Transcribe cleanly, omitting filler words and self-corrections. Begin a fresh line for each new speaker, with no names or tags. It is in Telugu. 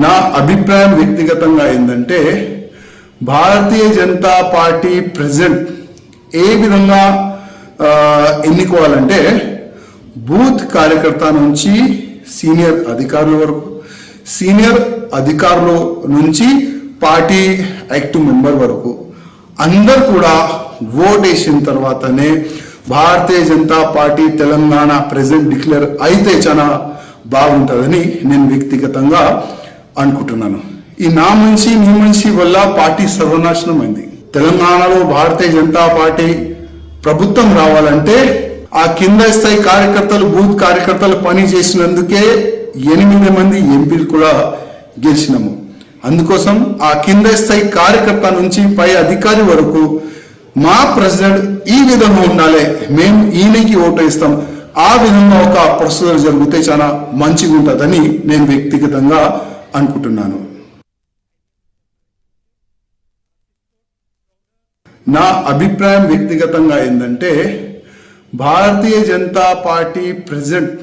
నా అభిప్రాయం వ్యక్తిగతంగా ఏంటంటే భారతీయ జనతా పార్టీ ప్రెసిడెంట్ ఏ విధంగా ఎన్నుకోవాలంటే బూత్ కార్యకర్త నుంచి సీనియర్ అధికారుల వరకు, సీనియర్ అధికారుల నుంచి పార్టీ యాక్టివ్ మెంబర్ వరకు అందరు కూడా ఓట్ వేసిన తర్వాతనే Bharatiya Janata party Telangana president declare అయితే చాలా బాగుంటుందని నేను వ్యక్తిగతంగా అనుకుంటున్నాను. ఈ నా మనిషి నీ మనిషి వల్ల పార్టీ సర్వనాశనం అయింది. తెలంగాణలో భారతీయ జనతా పార్టీ ప్రభుత్వం రావాలంటే ఆ కింద స్థాయి కార్యకర్తలు, బూత్ కార్యకర్తలు పని చేసినందుకే 8 మంది ఎంపీలు కూడా గెలిచినాము. అందుకోసం ఆ కింద స్థాయి కార్యకర్త నుంచి పై అధికారి వరకు మా ప్రెసిడెంట్ ఈ విధంగా ఉండాలి, మేము ఈయనకి ఓటు ఇస్తాం, ఆ విధంగా ఒక ప్రొసీజర్ జరిగితే చాలా మంచిగా ఉంటుందని నేను వ్యక్తిగతంగా అనుకుంటున్నాను. నా అభిప్రాయం వ్యక్తిగతంగా ఏంటంటే భారతీయ జనతా పార్టీ ప్రెసిడెంట్